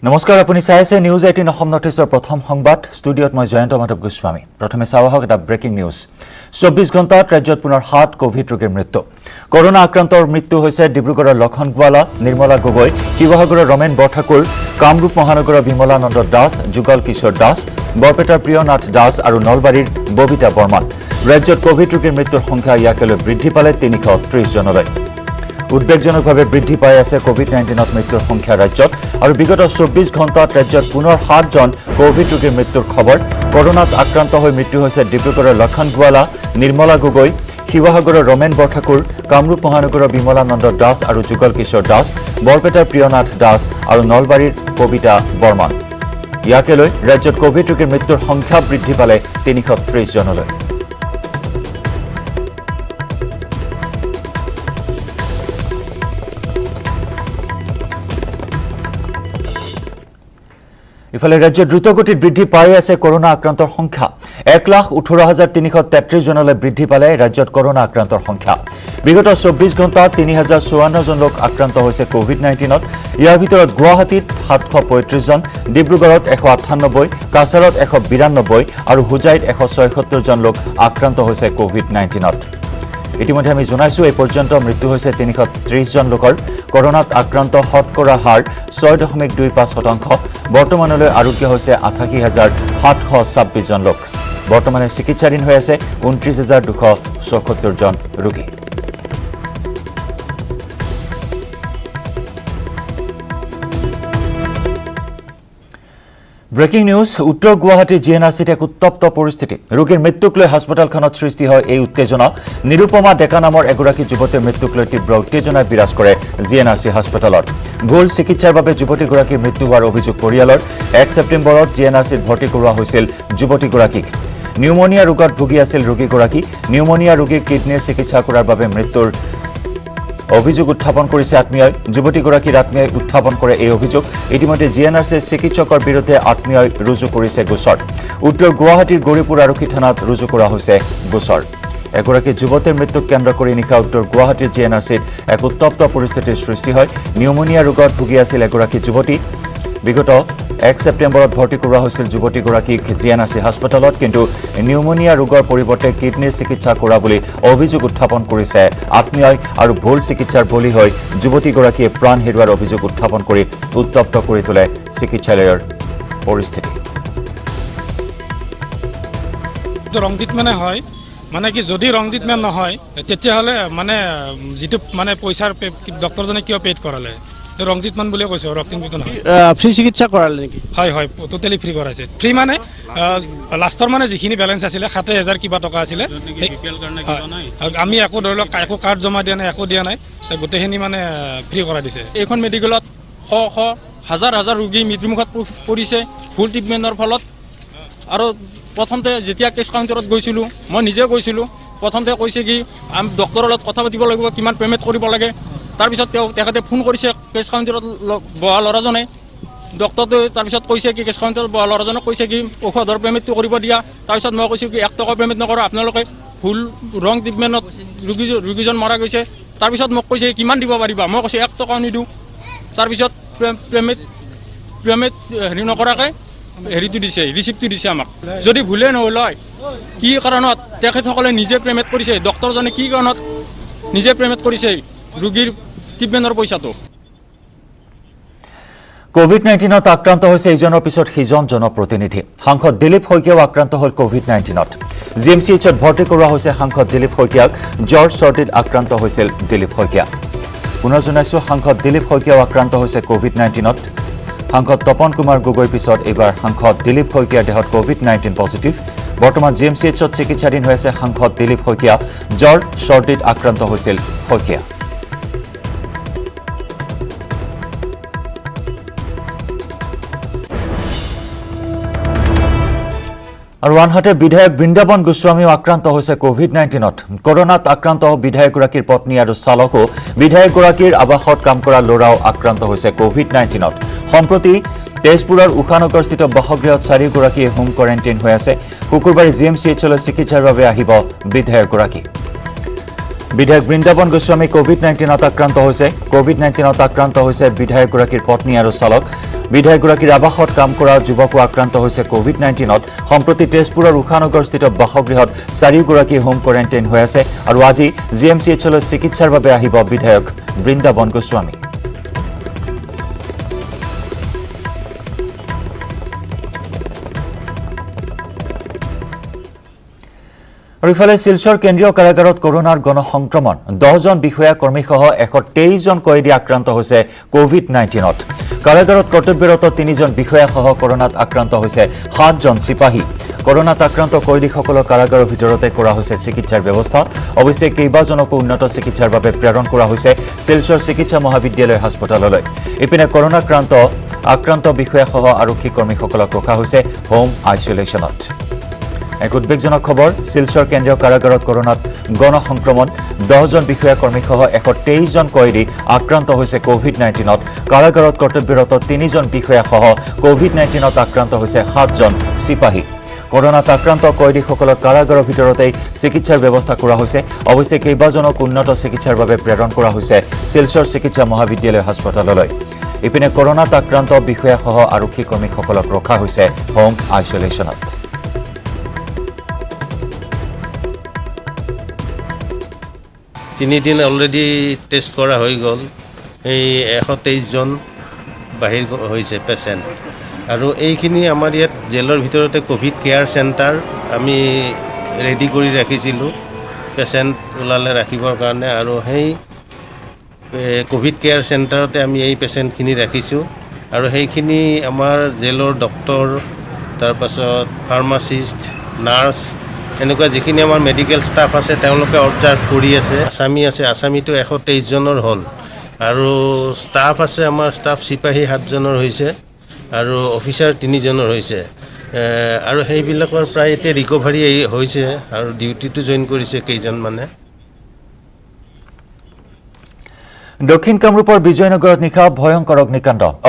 নমস্কাৰ আপুনি চাই আছে নিউজ 18 অসম নৰ্থইষ্টৰ প্ৰথম সংবাদ ষ্টুডিঅত মই জয়ন্ত মাধৱ গোস্বামী প্ৰথমে চাওহক এটা ব্ৰেকিং নিউজ 24 ঘণ্টাত ৰাজ্যত পুনৰ 7 কোভিড ৰোগীৰ মৃত্যু কৰোনা আক্ৰান্তৰ মৃত্যু হৈছে ডিব্ৰুগড়ৰ লক্ষণ গোৱালা নিৰ্মলা গগৈ শিৱসাগৰৰ ৰমেন বৰঠাকুৰ কামৰূপ মহানগৰৰ বিমলানন্দ দাস যুগল কিশোৰ দাস বৰপেটাৰ প্ৰিয়নাথ দাস আৰু নলবাৰীৰ ববিতা বৰ্মন ৰাজ্যত কোভিড ৰোগীৰ মৃত্যুৰ সংখ্যা ইয়াকলৈ বৃদ্ধি পালে 330 জনলৈ উদ্বেগজনকভাৱে বৃদ্ধি পাই আছে কোভিড-19ত মৃত্যুৰ সংখ্যা ৰাজ্যত আৰু বিগত 24 ঘণ্টাত ৰাজ্যত পুনৰ 7 জন কোভিড ৰোগীৰ মৃত্যুৰ খবৰ কৰোনাত আক্ৰান্ত হৈ মৃত্যু হৈছে ডিব্ৰুগড়ৰ লক্ষণ গোৱালা নিৰ্মলা গগৈ শিৱসাগৰৰ ৰমেন বৰঠাকুৰ কামৰূপ মহানগৰৰ বিমলানন্দ দাস আৰু যুগল কিশোৰ দাস বৰপেটাৰ প্ৰিয়নাথ দাস আৰু নলবাৰীৰ কবিতা বৰ্মন ইয়াকলৈ ৰাজ্যত কোভিড ৰোগীৰ মৃত্যুৰ সংখ্যা বৃদ্ধি পালে 330 জনলৈ ইফালে ৰাজ্যত দ্ৰুতগতিত বৃদ্ধি পাই আছে কৰোনা আক্ৰান্তৰ সংখ্যা 1,18,333 জনলৈ বৃদ্ধি পালে ৰাজ্যত কৰোনা আক্ৰান্তৰ সংখ্যা বিগত 24 ঘণ্টাত 3,054 জন লোক আক্ৰান্ত হৈছে কোভিড-19ত ইয়াৰ ভিতৰত গুৱাহাটীত 735 জন ডিব্ৰুগড়ত 198 কাছাৰত 192 আৰু হুজাইত 176 জন লোক আক্ৰান্ত হৈছে কোভিড-19ত ইতিমধ্যে আমি জনাইছো এই পৰ্যন্ত মৃত্যু হৈছে 330 জন লোকৰ কৰোনাত আক্ৰান্ত শতকৰা হাৰ 6.25% বৰ্তমানলৈ আৰোগ্য হৈছে 88,726 জন লোক বৰ্তমানে চিকিৎসাধীন হৈ আছে 29,274 জন ৰোগী ব্ৰেকিং নিউজ উত্তৰ গুৱাহাটীৰ জিএনআৰচিত এক উত্তপ্ত পৰিস্থিতি ৰোগীৰ মৃত্যুক লৈ হাস্পতালখনত সৃষ্টি হয় এই উত্তেজনা নিৰুপমা ডেকা নামৰ এগৰাকী যুৱতীৰ মৃত্যুক লৈ তীব্ৰ উত্তেজনাই বিৰাজ কৰে জিএনআৰচি হাস্পতালত ভুল চিকিৎসাৰ বাবে যুৱতীগৰাকীৰ মৃত্যু হোৱাৰ অভিযোগ পৰিয়ালৰ 1 ছেপ্টেম্বৰত জিএনআৰচিত ভৰ্তি কৰোৱা হৈছিল যুৱতীগৰাকীক নিউমোনিয়া ৰোগত ভুগি আছিল ৰোগীগৰাকী নিউমোনিয়া ৰোগীক কিডনিৰ চিকিৎসা কৰাৰ বাবে মৃত্যুৰ অভিযোগ উত্থাপন কৰিছে আত্মীয় যুৱতীগৰাকীৰ আত্মীয় উত্থাপন কৰে এই অভিযোগ ইতিমধ্যে জিএনআৰচিৰ চিকিৎসকৰ বিৰুদ্ধে আত্মীয় ৰুজু কৰিছে গোচৰ উত্তৰ গুৱাহাটীৰ গৌৰীপুৰ আৰক্ষী থানাত ৰুজু কৰা হৈছে গোচৰ এগৰাকী যুৱতীৰ মৃত্যুক কেন্দ্ৰ কৰি নিশা উত্তৰ গুৱাহাটীৰ জিএনআৰচিত এক উত্তপ্ত পৰিস্থিতিৰ সৃষ্টি হয় নিউমোনিয়া ৰোগত ভুগি আছিল এগৰাকী যুৱতী বিগত 1 ছেপ্টেম্বৰত ভৰ্তি কৰোৱা হৈছিল যুৱতীগৰাকীক জিএনআৰচি হাস্পতালত কিন্তু নিউমোনিয়া ৰোগৰ পৰিৱৰ্তে কিডনিৰ চিকিৎসা কৰা বুলি অভিযোগ উত্থাপন কৰিছে আত্মীয় আৰু ভুল চিকিৎসাৰ বলি হৈ যুৱতীগৰাকীয়ে প্ৰাণ হেৰুৱাৰ অভিযোগ উত্থাপন কৰি উত্তপ্ত কৰি তোলে চিকিৎসালয়ৰ পৰিস্থিতি ৰংজিত মানে হয় মানে কি যদি ৰংজিত মান নহয় তেতিয়াহ'লে মানে যিটো মানে পইচাৰ ডক্টৰজনে কিয় পেড কৰালে ৰংজিত মান বুলিয়ে কৈছে ৰক্তিমটো নহয় ফ্ৰী চিকিৎসা কৰালে নেকি হয় হয় টোটেলি ফ্ৰী কৰাইছে ফ্ৰী মানে লাষ্টৰ মানে যিখিনি বেলেঞ্চ আছিলে 7,000 কিবা টকা আছিলে আমি একো ধৰি লওক একো কাৰ্ড জমা দিয়া নাই একো দিয়া নাই গোটেইখিনি মানে ফ্ৰী কৰাই দিছে এইখন মেডিকেলত হাজাৰ হাজাৰ ৰোগী মৃত্যুমুখত পৰিছে ভুল ট্ৰিটমেণ্টৰ ফলত আৰু প্ৰথমতে যেতিয়া কেছ কাউণ্টাৰত গৈছিলোঁ মই নিজে গৈছিলোঁ প্ৰথমতে কৈছে কি আমি ডক্টৰৰ লগত কথা পাতিব লাগিব কিমান পে'মেণ্ট কৰিব লাগে তাৰপিছত তেখেতে ফোন কৰিছে কেছ কাউণ্টাৰত বহা ল'ৰাজনে ডক্টৰটোৱে তাৰপিছত কৈছে কি কেছ কাউণ্টাৰত বহা ল'ৰাজনক কৈছে কি ঔষধৰ পে'মেণ্টটো কৰিব দিয়া তাৰপিছত মই কৈছোঁ কি 1 টকা পে'মেণ্ট নকৰোঁ আপোনালোকে ভুল ৰং ট্ৰিটমেণ্টত ৰোগীজন মৰা গৈছে তাৰপিছত মোক কৈছে কিমান দিব পাৰিবা মই কৈছোঁ 1 টকাও নিদিওঁ তাৰপিছত পে'মেণ্ট হেৰি নকৰাকৈ হেৰিটো দিছে ৰিচিপ্টটো দিছে আমাক যদি ভুলে নহ'ল হয় কি কাৰণত তেখেতসকলে নিজে পে'মেণ্ট কৰিছে ডক্টৰজনে কি কাৰণত নিজে পে'মেণ্ট কৰিছে ৰোগীৰ ট্ৰিটমেণ্টৰ পইচাটো কোভিড-19ত আক্ৰান্ত হৈছে ইজনৰ পিছত সিজন জনপ্ৰতিনিধি সাংসদ দিলীপ শইকীয়াও আক্ৰান্ত হ'ল কোভিড-19ত জিএমচিএইচত ভৰ্তি কৰোৱা হৈছে সাংসদ দিলীপ শইকীয়াক জ্বৰ চৰ্দিত আক্ৰান্ত হৈছিল দিলীপ শইকীয়া পুনৰ জনাইছো সাংসদ দিলীপ শইকীয়াও আক্ৰান্ত হৈছে কোভিড-19ত সাংসদ তপন কুমাৰ গগৈৰ পিছত এইবাৰ সাংসদ দিলীপ শইকীয়াৰ দেহত কোভিড-19 পজিটিভ বৰ্তমান জিএমচিএইচত চিকিৎসাধীন হৈ আছে সাংসদ দিলীপ শইকীয়া জ্বৰ চৰ্দিত আক্ৰান্ত হৈছিল শইকীয়া আৰু আনহাতে বিধায়ক বৃন্দাবন গোস্বামীও আক্ৰান্ত হৈছে কোভিড-19ত কৰোনাত আক্ৰান্ত বিধায়কগৰাকীৰ পত্নী আৰু চালকো বিধায়কগৰাকীৰ আৱাসত কাম কৰা ল'ৰাও আক্ৰান্ত হৈছে কোভিড-19ত সম্প্ৰতি তেজপুৰৰ উষানগৰস্থিত বাসগৃহত 4গৰাকীয়ে হোম কোৱাৰেণ্টাইন হৈ আছে শুকুৰবাৰে জিএমচিএইচলৈ চিকিৎসাৰ বাবে আহিব বিধায়কগৰাকী বিধায়ক বৃন্দাবন গোস্বামী কোভিড-19ত আক্ৰান্ত হৈছে। কোভিড-19ত আক্ৰান্ত হৈছে বিধায়কগৰাকীৰ পত্নী আৰু চালক। বিধায়কগৰাকীৰ আৱাসত কাম কৰা যুৱকো আক্ৰান্ত হৈছে কোভিড-19ত। সম্প্ৰতি তেজপুৰৰ উষানগৰস্থিত বাসগৃহত 4গৰাকী হোম কোৱাৰেণ্টাইন হৈ আছে আৰু আজি GMCHলৈ চিকিৎসাৰ বাবে আহিব বিধায়ক বৃন্দাবন গোস্বামী। আৰু ইফালে শিলচৰ কেন্দ্ৰীয় কাৰাগাৰত কৰোনাৰ গণসংক্ৰমণ 10জন বিষয়া কৰ্মীসহ 123জন কয়েদী আক্ৰান্ত হৈছে কোভিড-19ত। কাৰাগাৰত কৰ্তব্যৰত 3জন বিষয়াসহ কৰোনাত আক্ৰান্ত হৈছে 7জন চিপাহী। কৰোনাত আক্ৰান্ত কয়েদীসকলক কাৰাগাৰৰ ভিতৰতে কৰা হৈছে চিকিৎসাৰ ব্যৱস্থা। অৱশ্যে কেইবাজনকো উন্নত চিকিৎসাৰ বাবে প্ৰেৰণ কৰা হৈছে শিলচৰ চিকিৎসা মহাবিদ্যালয় হাস্পতাললৈ। ইপিনে আক্ৰান্ত বিষয়াসহ আৰক্ষী কৰ্মীসকলক ৰখা হৈছে হোম আইচলেশ্যনত। এক উদ্বেগজনক খবৰ, শিলচৰ কেন্দ্ৰীয় কাৰাগাৰত কৰোনাত গণসংক্ৰমণ 10জন বিষয়া কৰ্মীসহ 123জন কয়েদী আক্ৰান্ত হৈছে কোভিড-19ত। কাৰাগাৰত কৰ্তব্যৰত 3জন বিষয়াসহ কোভিড-19ত আক্ৰান্ত হৈছে 7জন চিপাহী। কৰোনাত আক্ৰান্ত কয়েদীসকলক কাৰাগাৰৰ ভিতৰতেই চিকিৎসাৰ ব্যৱস্থা কৰা হৈছে। অৱশ্যে কেইবাজনক উন্নত চিকিৎসাৰ বাবে প্ৰেৰণ কৰা হৈছে শিলচৰ চিকিৎসা মহাবিদ্যালয় হাস্পতাললৈ। ইপিনে কৰোনাত আক্ৰান্ত বিষয়াসহ আৰক্ষী কৰ্মীসকলক ৰখা হৈছে হোম আইচলেশ্যনত। 3 দিন অলৰেডি টেষ্ট কৰা হৈ গ'ল। এই 123জন বাহিৰ হৈছে পেচেণ্ট আৰু এইখিনি আমাৰ ইয়াত জেলৰ ভিতৰতে কোভিড কেয়াৰ চেণ্টাৰ আমি ৰেডি কৰি ৰাখিছিলোঁ পেচেণ্ট ওলালে ৰাখিবৰ কাৰণে, আৰু সেই কোভিড কেয়াৰ চেণ্টাৰতে আমি এই পেচেণ্টখিনি ৰাখিছোঁ। আৰু সেইখিনি আমাৰ জেলৰ ডক্তৰ, তাৰপাছত ফাৰ্মাচিষ্ট, নাৰ্ছ, এনেকুৱা যিখিনি আমাৰ মেডিকেল ষ্টাফ আছে তেওঁলোকে অবজাৰ্ভ কৰি আছে। আছামীটো 123জনৰ হ'ল আৰু ষ্টাফ আছে আমাৰ চিপাহী 7জনৰ হৈছে আৰু অফিচাৰ 3জনৰ হৈছে। আৰু সেইবিলাকৰ প্ৰায় এতিয়া ৰিকভাৰী হৈছে আৰু ডিউটিটো জইন কৰিছে কেইজনমানে। দক্ষিণ কামৰূপৰ বিজয়নগৰত নিশা ভয়ংকৰ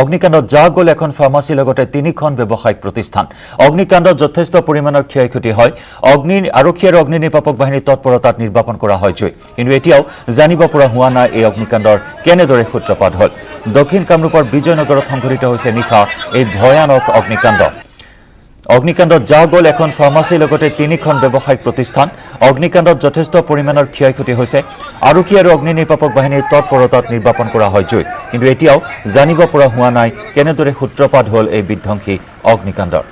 অগ্নিকাণ্ডত যা গ'ল এখন ফাৰ্মাচীৰ লগতে 3খন ব্যৱসায়িক প্ৰতিষ্ঠান। অগ্নিকাণ্ডত যথেষ্ট পৰিমাণৰ ক্ষয়ক্ষতি হয়। আৰক্ষী আৰু অগ্নি নিৰ্বাপক বাহিনীৰ তৎপৰতাত নিৰ্বাপন কৰা হয় জুই, কিন্তু এতিয়াও জানিব পৰা হোৱা নাই এই অগ্নিকাণ্ডৰ কেনেদৰে সূত্ৰপাত হ'ল। দক্ষিণ কামৰূপৰ বিজয়নগৰত সংঘটিত হৈছে নিশা এই ভয়ানক অগ্নিকাণ্ডত যা গ'ল এখন ফাৰ্মাচীৰ লগতে 3খন ব্যৱসায়িক প্ৰতিষ্ঠান। অগ্নিকাণ্ডত যথেষ্ট পৰিমাণৰ ক্ষয়ক্ষতি হৈছে। আৰক্ষী আৰু অগ্নি নিৰ্বাপক বাহিনীৰ তৎপৰতাত নিৰ্বাপন কৰা হয় জুই, কিন্তু এতিয়াও জানিব পৰা হোৱা নাই কেনেদৰে সূত্ৰপাত হ'ল এই বিধ্বংসী অগ্নিকাণ্ডৰ।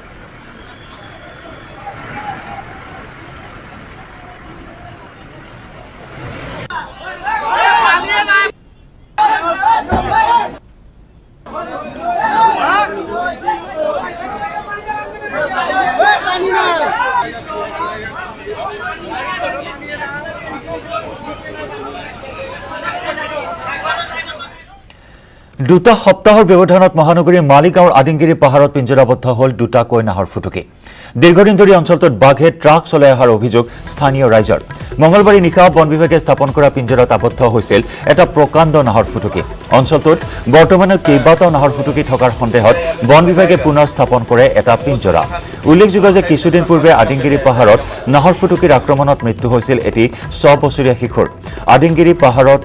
দুটা সপ্তাহৰ ব্যৱধানত মহানগৰীৰ মালিগাঁৱৰ আদিংগিৰি পাহাৰত পিঞ্জৰাবদ্ধ হ'ল দুটাকৈ নাহৰ ফুটুকী। দীৰ্ঘদিন ধৰি অঞ্চলটোত বাঘে ট্ৰাক চলাই অহাৰ অভিযোগ স্থানীয় ৰাইজৰ। মঙলবাৰে নিশা বন বিভাগে স্থাপন কৰা পিঞ্জৰাত আবদ্ধ হৈছিল এটা প্ৰকাণ্ড নাহৰ ফুটুকী। অঞ্চলটোত বৰ্তমানে কেইবাটাও নাহৰ ফুটুকী থকাৰ সন্দেহত বন বিভাগে পুনৰ স্থাপন কৰে এটা পিঞ্জৰা। উল্লেখযোগ্য যে কিছুদিন পূৰ্বে আদিংগিৰি পাহাৰত নাহৰ ফুটুকীৰ আক্ৰমণত মৃত্যু হৈছিল এটি 6 বছৰীয়া শিশুৰ। আদিংগিৰি পাহাৰত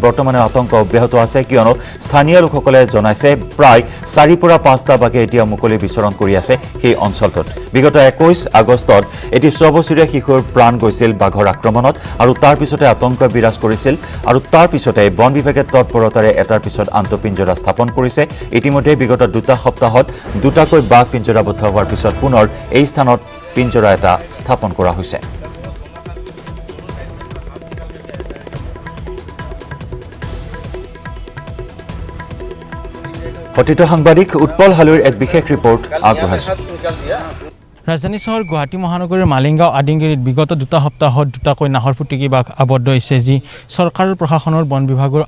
বৰ্তমানে আতংক অব্যাহত আছে, কিয়নো স্থানীয় লোকসকলে জনাইছে প্ৰায় 4 পৰা 5টা বাঘে এতিয়া মুকলি বিচৰণ কৰি আছে সেই অঞ্চলটোত। বিগত 21 আগষ্টত এটি 6 বছৰীয়া শিশুৰ প্ৰাণ গৈছিল বাঘৰ আক্ৰমণত আৰু তাৰ পিছতে আতংক বিৰাজ কৰিছিল আৰু তাৰ পিছতে বন বিভাগে তৎপৰতাৰে এটাৰ পিছত আনটো পিঞ্জৰা স্থাপন কৰিছে। ইতিমধ্যে বিগত 2 সপ্তাহত দুটাকৈ বাঘ পিঞ্জৰাবদ্ধ হোৱাৰ পিছত পুনৰ এই স্থানত পিঞ্জৰা এটা স্থাপন কৰা হৈছে। সতীৰ্থ সাংবাদিক উৎপল হালৈৰ এক বিশেষ ৰিপৰ্ট আগবঢ়াইছে। ৰাজধানী চহৰ গুৱাহাটী মহানগৰীৰ মালিগাঁও আদিংগিৰিত বিগত 2 সপ্তাহত দুটাকৈ নাহৰ ফুটুকী বাঘ আবদ্ধ হৈছে, যি চৰকাৰৰ প্ৰশাসনৰ বন বিভাগৰ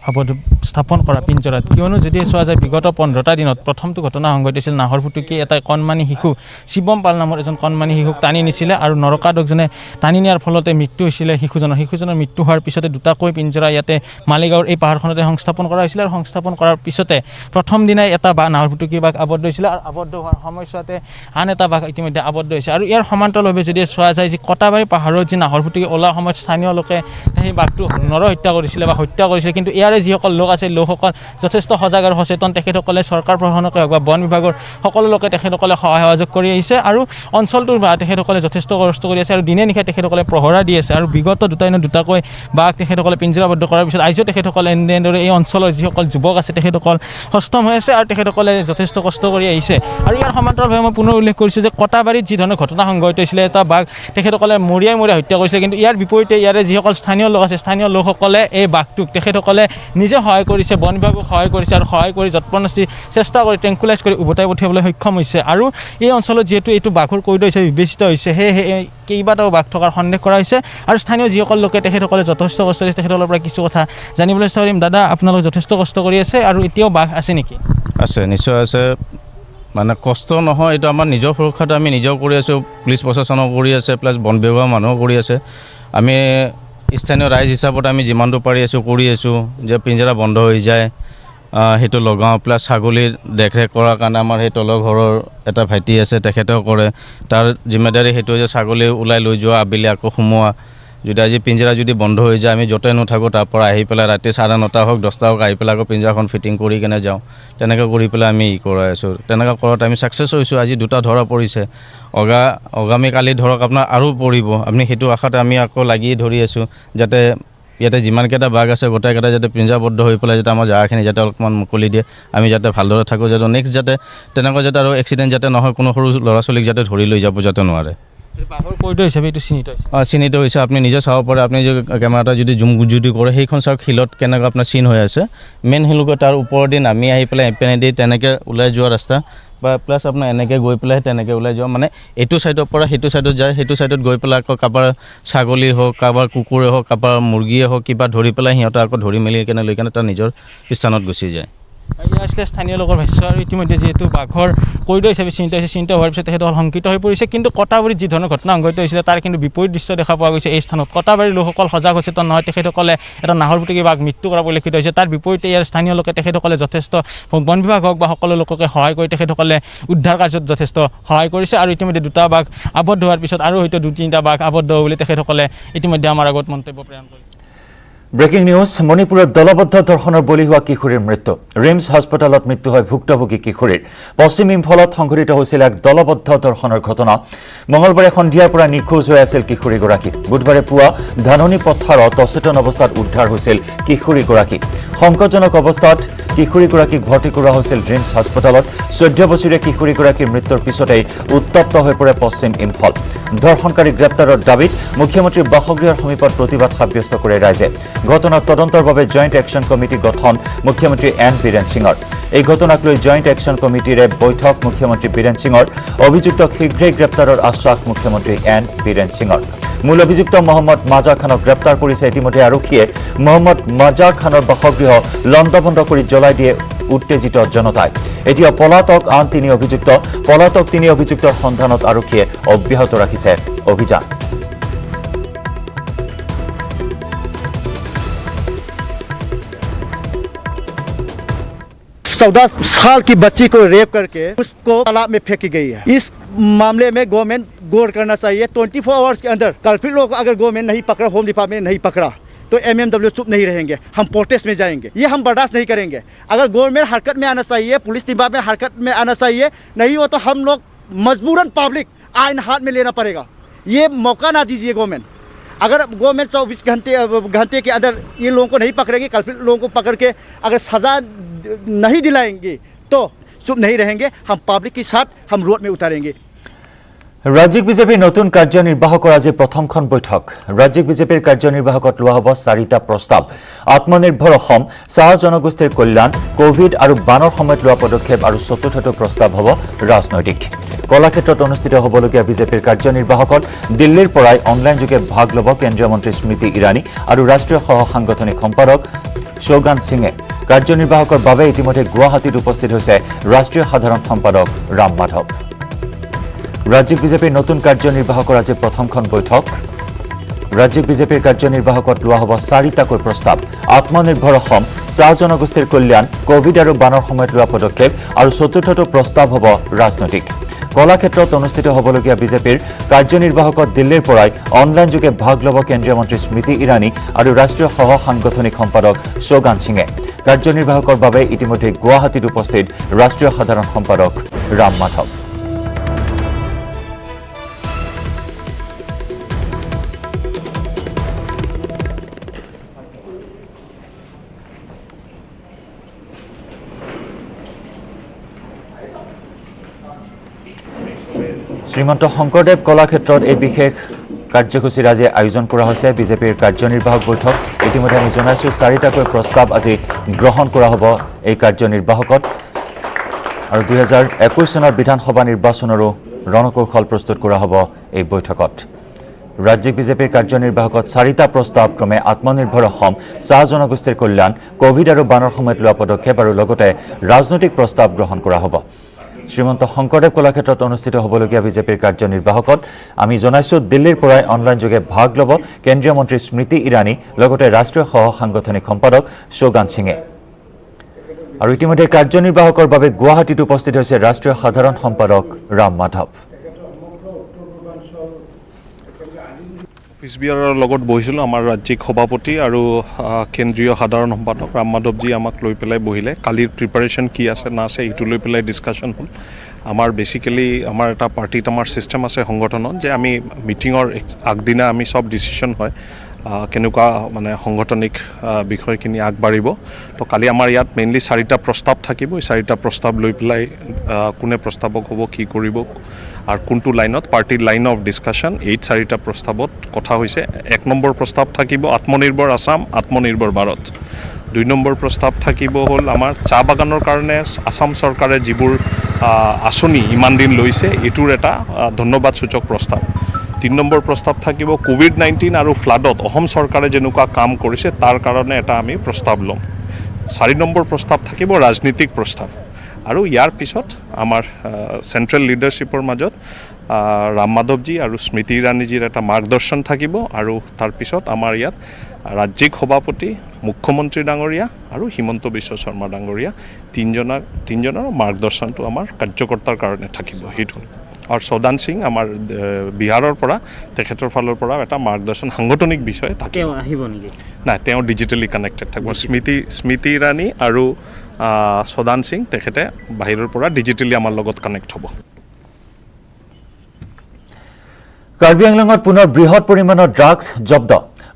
স্থাপন কৰা পিঞ্জৰাত। কিয়নো যদি চোৱা যায় বিগত 15টা দিনত প্ৰথমটো ঘটনা সংঘটিছিল নাহৰ ফুটুকী এটা কণমানি শিশু শিৱম পাল নামৰ এজন কণমানি শিশুক টানি নিছিলে আৰু নৰকাদকজনে টানি নিয়াৰ ফলতে মৃত্যু হৈছিলে শিশুজনৰ মৃত্যু হোৱাৰ পিছতে দুটাকৈ পিঞ্জৰা ইয়াতে মালিগাঁৱৰ এই পাহাৰখনতে সংস্থাপন কৰা হৈছিলে আৰু সংস্থাপন কৰাৰ পিছতে প্ৰথম দিনাই এটা নাহৰ ফুটুকী বাঘ আবদ্ধ হৈছিলে আৰু আবদ্ধ হোৱাৰ সময়ছোৱাতে আন এটা বাঘ ইতিমধ্যে আবদ্ধ হৈছে আৰু ইয়াৰ সমান্তৰালভাৱে যদি চোৱা যায় যে কটাবাৰী পাহাৰৰ যি নাহৰ ফুটুকি ওলোৱাৰ সময়ত স্থানীয় লোকে সেই বাঘটো নৰহত্যা কৰিছিলে বা হত্যা কৰিছিলে, কিন্তু ইয়াৰে যিসকল লোক আছে লোকসকল যথেষ্ট সজাগ আৰু সচেতন। তেখেতসকলে চৰকাৰ প্ৰশাসনকে হওক বা বন বিভাগৰ সকলো লোকে তেখেতসকলে সহায় সহযোগ কৰি আহিছে আৰু অঞ্চলটোৰ বা তেখেতসকলে যথেষ্ট কষ্ট কৰি আছে আৰু দিনে নিশাই তেখেতসকলে প্ৰহৰা দি আছে আৰু বিগত দুটাকৈ বাঘ তেখেতসকলে পিঞ্জৰাবদ্ধ কৰাৰ পিছত আজিও তেখেতসকলে এনেদৰে এই অঞ্চলৰ যিসকল যুৱক আছে তেখেতসকল সষ্টম হৈ আছে আৰু তেখেতসকলে যথেষ্ট কষ্ট কৰি আহিছে। আৰু ইয়াৰ সমান্তৰালভাৱে মই পুনৰ উল্লেখ কৰিছোঁ যে কটাবাৰীত যি ধৰণৰ ঘটনা সংঘটিত হৈছিলে, এটা বাঘ তেখেতসকলে মৰিয়াই হত্যা কৰিছিলে, কিন্তু ইয়াৰ বিপৰীতে ইয়াৰে যিসকল স্থানীয় লোক আছে স্থানীয় লোকসকলে এই বাঘটোক তেখেতসকলে নিজে সহায় কৰিছে, বন বিভাগক সহায় কৰিছে আৰু সহায় কৰি যৎপৰোনাস্তি চেষ্টা কৰি ট্ৰেংকুলাইজ কৰি উভতাই পঠিয়াবলৈ সক্ষম হৈছে। আৰু এই অঞ্চলত যিহেতু এইটো বাঘৰ কৰিডৰ হিচাপে বিবেচিত হৈছে, সেয়েহে কেইবাটাও বাঘ থকাৰ সন্দেহ কৰা হৈছে আৰু স্থানীয় যিসকল লোকে তেখেতসকলে যথেষ্ট কষ্ট কৰিছে তেখেতসকলৰ পৰা কিছু কথা জানিবলৈ চেষ্টা কৰিম। দাদা, আপোনালোক যথেষ্ট কষ্ট কৰি আছে আৰু এতিয়াও বাঘ আছে নেকি? আছে, নিশ্চয় আছে। মানে কষ্ট নহয়, এইটো আমাৰ নিজৰ সুৰক্ষাটো আমি নিজেও কৰি আছোঁ, পুলিচ প্ৰশাসনো কৰি আছে, প্লাছ বন বিভাগৰ মানুহো কৰি আছে। আমি স্থানীয় ৰাইজ হিচাপত আমি যিমানটো পাৰি আছোঁ কৰি আছোঁ যে পিঞ্জৰা বন্ধ হৈ যায় সেইটো লগাওঁ, প্লাছ ছাগলীৰ দেখৰেখ কৰাৰ কাৰণে আমাৰ সেই তলৰ ঘৰৰ এটা ভাইটি আছে, তেখেতেও কৰে। তাৰ জিম্মেদাৰী সেইটো যে ছাগলী ওলাই লৈ যোৱা, আবেলি আকৌ সোমোৱা। যদি আজি পিঞ্জৰা যদি বন্ধ হৈ যায়, আমি য'তে নাথাকোঁ তাৰ পৰা আহি পেলাই ৰাতি 9:30 হওক 10টা হওক আহি পেলাই আকৌ পিঞ্জৰাখন ফিটিং কৰি কেনে যাওঁ। তেনেকৈ কৰি পেলাই আমি কৰাই আছোঁ। তেনেকৈ কৰাত আমি ছাকচেছ হৈছোঁ। আজি 2টা ধৰা পৰিছে, আগামীকালি ধৰক আপোনাৰ আৰু পৰিব। আপুনি সেইটো আশাতে আমি আকৌ লাগি ধৰি আছোঁ যাতে ইয়াতে যিমানকেইটা বাঘ আছে গোটেইকেইটা যাতে পিঞ্জৰাবদ্ধ হৈ পেলাই যাতে আমাৰ জাগাখিনি যাতে অলপমান মুকলি দিয়ে, আমি যাতে ভালদৰে থাকোঁ, যাতে নেক্সট যাতে তেনেকুৱা যাতে আৰু এক্সিডেণ্ট যাতে নহয়, কোনো সৰু ল'ৰা ছোৱালীক যাতে ধৰি লৈ যাব যাতে নোৱাৰে। বাঘৰ কৰিডৰ হিচাপে এইটো চিনিত হৈছে। আপুনি নিজে চাব পাৰে, আপুনি যদি কেমেৰাটা যদি জুম যদি কৰে সেইখন চাওক শিলত কেনেকৈ আপোনাৰ চিন হৈ আছে। মেইন শিলকৈ তাৰ ওপৰেদি নামি আহি পেলাই এপেনেদি তেনেকৈ ওলাই যোৱা ৰাস্তা বা প্লাছ আপোনাৰ এনেকৈ গৈ পেলাই তেনেকৈ ওলাই যোৱা, মানে এইটো ছাইডৰ পৰা সেইটো ছাইডত যায়, সেইটো ছাইডত গৈ পেলাই আকৌ কাৰোবাৰ ছাগলী হওক, কাৰোবাৰ কুকুৰে হওক, কাৰোবাৰ মুৰ্গীয়ে হওক, কিবা ধৰি পেলাই সিহঁতে আকৌ ধৰি মেলি কেনে লৈ কেনে তাৰ নিজৰ স্থানত গুচি যায়। এয়া আছিলে স্থানীয় লোকৰ ভাষ্য। আৰু ইতিমধ্যে যিহেতু বাঘৰ কৰিডৰ হিচাপে চিন্তা হোৱাৰ পিছত তেখেতসকল শংকিত হৈ পৰিছে, কিন্তু কটাবাৰীত যি ধৰণৰ ঘটনা সংঘটিত হৈছিলে তাৰ কিন্তু বিপৰীত দৃশ্য দেখা পোৱা গৈছে এই স্থানত। কটাবাৰীৰ লোকসকল সজাগ সচেতন নহয়, তেখেতসকলে এটা নাহৰ ফুটুকি বাঘ মৃত্যু কৰা পৰিলক্ষিত হৈছে। তাৰ বিপৰীতে ইয়াৰ স্থানীয় লোকে তেখেতসকলে যথেষ্ট বন বিভাগ হওক বা সকলো লোককে সহায় কৰি তেখেতসকলে উদ্ধাৰ কাৰ্যত যথেষ্ট সহায় কৰিছে। আৰু ইতিমধ্যে 2টা বাঘ আবদ্ধ হোৱাৰ পিছত আৰু হয়তো 2-3টা বাঘ আবদ্ধ হ'ব বুলি তেখেতসকলে ইতিমধ্যে আমাৰ আগত মন্তব্য প্ৰেৰণ কৰিছে। Breaking news. মণিপুৰত দলবদ্ধ ধৰ্ষণৰ বলি হোৱা কিশোৰীৰ মৃত্যু। ৰিমছ হাস্পতালত মৃত্যু হয় ভুক্তভোগী কিশোৰীৰ। পশ্চিম ইম্ফলত সংঘটিত হৈছিল এক দলবদ্ধ ধৰ্ষণৰ ঘটনা। মঙলবাৰে সন্ধিয়াৰ পৰা নিখোজ হৈ আছিল কিশোৰীগৰাকী। বুধবাৰে পুৱা ধাননি পথাৰত অচেতন অৱস্থাত উদ্ধাৰ হৈছিল কিশোৰীগৰাকী। সংকটজনক অৱস্থাত কিশোৰীগৰাকীক ভৰ্তি কৰোৱা হৈছিল ৰিমছ হাস্পতালত। 14 বছৰীয়া কিশোৰীগৰাকীৰ মৃত্যুৰ পিছতেই উত্তপ্ত হৈ পৰে পশ্চিম ইম্ফল। ধৰ্ষণকাৰী গ্ৰেপ্তাৰৰ দাবীত মুখ্যমন্ত্ৰীৰ বাসগৃহৰ সমীপত প্ৰতিবাদ সাব্যস্ত কৰে ৰাইজে। ঘটনাৰ তদন্তৰ বাবে জইণ্ট একশ্যন কমিটি গঠন মুখ্যমন্ত্ৰী এন বীৰেন সিঙৰ। এই ঘটনাক লৈ জইণ্ট একশ্যন কমিটিৰে বৈঠক মুখ্যমন্ত্ৰী বীৰেন সিঙৰ। অভিযুক্তক শীঘ্ৰেই গ্ৰেপ্তাৰৰ আশ্বাস মুখ্যমন্ত্ৰী এন বীৰেন সিঙৰ। মূল অভিযুক্ত মহম্মদ মাজা খানক গ্ৰেপ্তাৰ কৰিছে ইতিমধ্যে আৰক্ষীয়ে। মহম্মদ মাজা খানৰ বাসগৃহ লণ্ডভণ্ড কৰি জ্বলাই দিয়ে উত্তেজিত জনতাই। এতিয়া পলাতক আন 3 অভিযুক্ত। পলাতক 3 অভিযুক্তৰ সন্ধানত আৰক্ষীয়ে অব্যাহত ৰাখিছে অভিযান। 14 साल की बच्ची को रेप करके उसको तालाब में फेंकी गई है। इस मामले में गवर्नमेंट गौर करना चाहिए। 24 आवर्स के अंदर कल्प्रिट लोग अगर गवर्नमेंट नहीं पकड़ा, होम डिपार्टमेंट नहीं पकड़ा, तो MMW चुप नहीं रहेंगे। हम प्रोटेस्ट में जाएंगे, ये हम बर्दाश्त नहीं करेंगे। अगर गवर्नमेंट हरकत में आना चाहिए, पुलिस डिपार्टमेंट हरकत में आना चाहिए, नहीं हो तो हम लोग मजबूरन पब्लिक आइन हाथ में लेना पड़ेगा। ये मौका ना दीजिए गवर्नमेंट। अगर गवर्नमेंट 24 घंटे के अंदर ये लोगों को नहीं पकड़ेगी, कल्प्रिट लोगों को पकड़ के अगर सजा नहीं दिलाएंगे तो चुप नहीं रहेंगे। हम पब्लिक के साथ हम रोड में उतारेंगे। ৰাজ্যিক বিজেপিৰ নতুন কাৰ্যনিৰ্বাহকৰ আজি প্ৰথমখন বৈঠক। ৰাজ্যিক বিজেপিৰ কাৰ্যনিৰ্বাহকত লোৱা হ'ব 4টা প্ৰস্তাৱ। আত্মনিৰ্ভৰ অসম, চাহ জনগোষ্ঠীৰ কল্যাণ, কোভিড আৰু বানৰ সময়ত লোৱা পদক্ষেপ আৰু 4টো প্ৰস্তাৱ হ'ব ৰাজনৈতিক। কলাক্ষেত্ৰত অনুষ্ঠিত হ'বলগীয়া বিজেপিৰ কাৰ্যনিৰ্বাহকত দিল্লীৰ পৰাই অনলাইনযোগে ভাগ ল'ব কেন্দ্ৰীয় মন্ত্ৰী স্মৃতি ইৰাণী আৰু ৰাষ্ট্ৰীয় সহ সাংগঠনিক সম্পাদক শৌগান সিঙে। কাৰ্যনিৰ্বাহকৰ বাবে ইতিমধ্যে গুৱাহাটীত উপস্থিত হৈছে ৰাষ্ট্ৰীয় সাধাৰণ সম্পাদক ৰাম মাধৱ। ৰাজ্যিক বিজেপিৰ নতুন কাৰ্যনিৰ্বাহকৰ আজি প্ৰথমখন বৈঠক। ৰাজ্যিক বিজেপিৰ কাৰ্যনিৰ্বাহকত লোৱা হ'ব 4টাকৈ প্ৰস্তাৱ। আত্মনিৰ্ভৰ অসম, চাহ জনগোষ্ঠীৰ কল্যাণ, কোভিড আৰু বানৰ সময়ত লোৱা পদক্ষেপ আৰু 4টো প্ৰস্তাৱ হ'ব ৰাজনৈতিক। কলাক্ষেত্ৰত অনুষ্ঠিত হ'বলগীয়া বিজেপিৰ কাৰ্যনিৰ্বাহকত দিল্লীৰ পৰাই অনলাইনযোগে ভাগ ল'ব কেন্দ্ৰীয় মন্ত্ৰী স্মৃতি ইৰাণী আৰু ৰাষ্ট্ৰীয় সহ সাংগঠনিক সম্পাদক শৌগান সিঙে কাৰ্যনিৰ্বাহকৰ বাবে ইতিমধ্যে গুৱাহাটীত উপস্থিত ৰাষ্ট্ৰীয় সাধাৰণ সম্পাদক ৰাম মাধৱ শ্ৰীমন্ত শংকৰদেৱ কলাক্ষেত্ৰত এই বিশেষ কাৰ্যসূচীৰ আজি আয়োজন কৰা হৈছে বিজেপিৰ কাৰ্যনিৰ্বাহক বৈঠক ইতিমধ্যে আমি জনাইছো 4টাকৈ প্ৰস্তাৱ আজি গ্ৰহণ কৰা হ'ব এই কাৰ্যনিৰ্বাহকত আৰু 2021 চনৰ বিধানসভা নিৰ্বাচনৰো ৰণকৌশল প্ৰস্তুত কৰা হ'ব এই বৈঠকত ৰাজ্যিক বিজেপিৰ কাৰ্যনিৰ্বাহকত 4টা প্ৰস্তাৱ ক্ৰমে আত্মনিৰ্ভৰ অসম চাহ জনগোষ্ঠীৰ কল্যাণ কোভিড আৰু বানৰ সময়ত লোৱা পদক্ষেপ আৰু লগতে ৰাজনৈতিক প্ৰস্তাৱ গ্ৰহণ কৰা হ'ব শ্ৰীমন্ত শংকৰদেৱ কলাক্ষেত্ৰত অনুষ্ঠিত হ'বলগীয়া বিজেপিৰ কাৰ্যনিৰ্বাহকত আমি জনাইছো দিল্লীৰ পৰাই অনলাইনযোগে ভাগ ল'ব কেন্দ্ৰীয় মন্ত্ৰী স্মৃতি ইৰাণী লগতে ৰাষ্ট্ৰীয় সহ সাংগঠনিক সম্পাদক শৌগান সিঙে আৰু ইতিমধ্যে কাৰ্যনিৰ্বাহকৰ বাবে গুৱাহাটীত উপস্থিত হৈছে ৰাষ্ট্ৰীয় সাধাৰণ সম্পাদক ৰাম মাধৱ অফিচ বিয়াৰৰ লগত বহিছিলোঁ আমাৰ ৰাজ্যিক সভাপতি আৰু কেন্দ্ৰীয় সাধাৰণ সম্পাদক ৰাম মাধৱজী আমাক লৈ পেলাই বহিলে কালিৰ প্ৰিপাৰেশ্যন কি আছে না আছে এইটো লৈ পেলাই ডিছকাশ্যন হ'ল আমাৰ বেচিকেলি আমাৰ এটা পাৰ্টিত আমাৰ ছিষ্টেম আছে সংগঠনত যে আমি মিটিঙৰ আগদিনা আমি চব ডিচিশ্যন হয় কেনেকুৱা মানে সাংগঠনিক বিষয়খিনি আগবাঢ়িব তো কালি আমাৰ ইয়াত মেইনলি 4টা প্ৰস্তাৱ থাকিব এই 4টা প্ৰস্তাৱ লৈ পেলাই কোনে প্ৰস্তাৱক হ'ব কি কৰিব আৰু কোনটো লাইনত পাৰ্টিৰ লাইন অফ ডিছকাশ্যন এই 4টা প্ৰস্তাৱত কথা হৈছে 1 নম্বৰ প্ৰস্তাৱ থাকিব আত্মনিৰ্ভৰ আসাম আত্মনিৰ্ভৰ ভাৰত 2 নম্বৰ প্ৰস্তাৱ থাকিব হ'ল আমাৰ চাহ বাগানৰ কাৰণে আসাম চৰকাৰে যিবোৰ আঁচনি ইমান দিন লৈছে এইটোৰ এটা ধন্যবাদসূচক প্ৰস্তাৱ 3 নম্বৰ প্ৰস্তাৱ থাকিব কোভিড-19 আৰু ফ্লাডত অসম চৰকাৰে যেনেকুৱা কাম কৰিছে তাৰ কাৰণে এটা আমি প্ৰস্তাৱ ল'ম 4 নম্বৰ প্ৰস্তাৱ থাকিব ৰাজনীতিক প্ৰস্তাৱ আৰু ইয়াৰ পিছত আমাৰ চেন্ট্ৰেল লিডাৰশ্বিপৰ মাজত ৰাম মাধৱজী আৰু স্মৃতি ইৰাণীজীৰ এটা মাৰ্গদৰ্শন থাকিব আৰু তাৰ পিছত আমাৰ ইয়াত ৰাজ্যিক সভাপতি মুখ্যমন্ত্ৰী ডাঙৰীয়া আৰু হিমন্ত বিশ্ব শৰ্মা ডাঙৰীয়া তিনিজনৰ মাৰ্গদৰ্শনটো আমাৰ কাৰ্যকৰ্তাৰ কাৰণে থাকিব সেইটো আৰু শৌগান সিং আমাৰ বিহাৰৰ পৰা তেখেতৰ ফালৰ পৰা এটা মাৰ্গদৰ্শন সাংগঠনিক বিষয় থাকিব আহিব নেকি নাই তেওঁ ডিজিটেলি কানেক্টেড থাকিব স্মৃতি ইৰাণী আৰু শৌগান সিং তেখেতে বাহিৰৰ পৰা ডিজিটেলি আমাৰ লগত কানেক্ট হ'ব কাৰ্বি আংলঙত পুনৰ বৃহৎ পৰিমাণৰ ড্ৰাগছ জব্দ